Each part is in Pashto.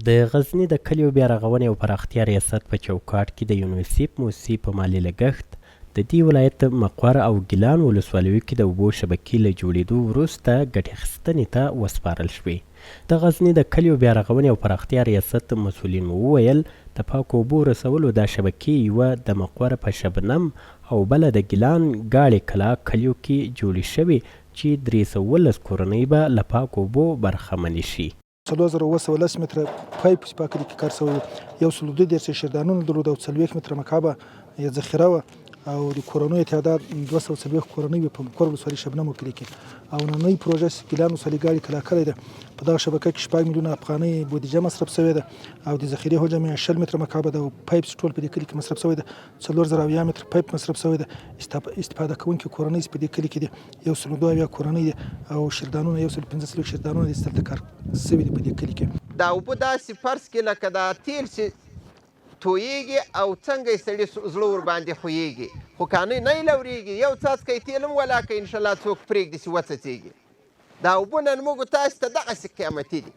د غزني د کلیو بیا رغونې او پراختیا ریاست په چوکاټ کې د یونیسیف موسسې په مالي لګښت د دې ولایت مقر او ګیلان ولسوالیو کې د اوبو شبکې له جوړېدو وروسته ګټې اخیستنې ته وسپارل شوې. د غزني د کلیو بیا رغونې او پراختیا ریاست مسؤلین وویل د پاکو اوبو رسولو دا شبکې یوه د مقر په شبنم او بله د ګیلان ګاړې کلا کلیو کې جوړې شوې چې 319 کورنۍ به له پاکو اوبو برخمنې شي. 3910 متره پایپ چې په کلي کې کار شوی و، 132 شیردانونه درلود او 40 متره مکعبه یې ذخیره وه او د کورنیو تعداد 240 کورنۍ وې په مقر ولسوالۍ شبنم کلي کې. او نننۍ پروژه چې ګیلان ولسوالۍ ګاړې کلا کلی ده په دغه شبکه کې 4 میلیونه افغانۍ بودیجه مصرف شوې ده او د ذخیرې حجم یې 60 متره مکعبه ده او پایپ ټول په دې کلي کې مصرف شوی ده. 4000 متره پایپ مصرف شوی ده. استفاده کوونکي کورنۍ په دې کلي کې دي 102 کورنۍ دي او شیردانونه 115 شیردانونه د استل کار شوي دي په دې کلي کې. دا اوبه داسې فرض کړي لکه دا تیل چې تویېږي او څنګه یې سړي زړه ورباندې خویېږي، خو کانې نه یې لورېږي، یو څاڅکی تیل هم ولاکه انشاءالله څوک پرېږدي چې وڅڅېږي. دا اوبه نن موږ تاسو ته دغسې قیمتي دي،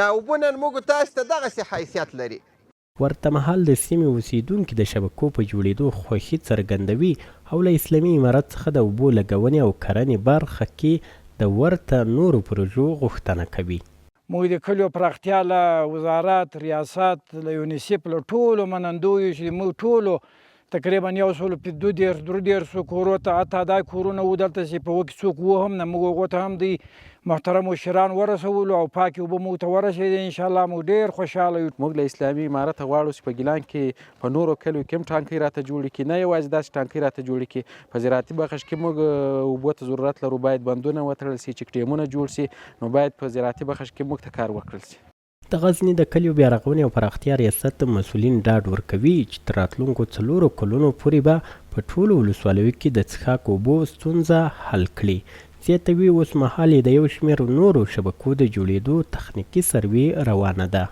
دا اوبه نن موږ تاسو ته دغسې حیثیت لري. ورته مهال د سیمې اوسیدونکي د شبکو په جوړېدو خوښي څرګندوي او له اسلامي امارت څخه د اوبو لګونې او کرنې برخه کې د ورته نورو پروژو غوښتنه کوي. موږ د کلیو پراختیا له وزارت ریاست له یونیسیف له ټولو منندویو چې موږ ټولو تقریبا 132 کورو ته حتی دا کورونه و دلته چې په وکې څوک و هم نه موږ هغو ته هم د محترمو شیران ورسولو او پاکې اوبه موږ ته ورسېدې. انشاءالله موږ ډېر خوشحاله یو. موږ له اسلامي امارت غواړو چې په ګیلان کې په نورو کلیو کې هم ټانکۍ راته جوړې کړي، نه یوازې داسې ټانکۍ راته جوړې کړي. په زراعتي بخش کې موږ اوبو ته ضرورت لرو، باید بندونه وتړل سي، چک ډیمونه جوړ سي، نو باید په زراعتي بخش کې موږ ته کار وکړل سي. د غزني د کلیو بیا رغونې او پراختیا ریاست مسؤلین ډاډ ورکوي چې تر راتلونکو 4 کلونو پورې به په ټولو ولسوالیو کې د څښاک اوبو ستونزه حل کړي. زیاتوي اوس مهال د یو شمېر نورو شبکو د جوړېدو تخنیکي سروې روانه ده.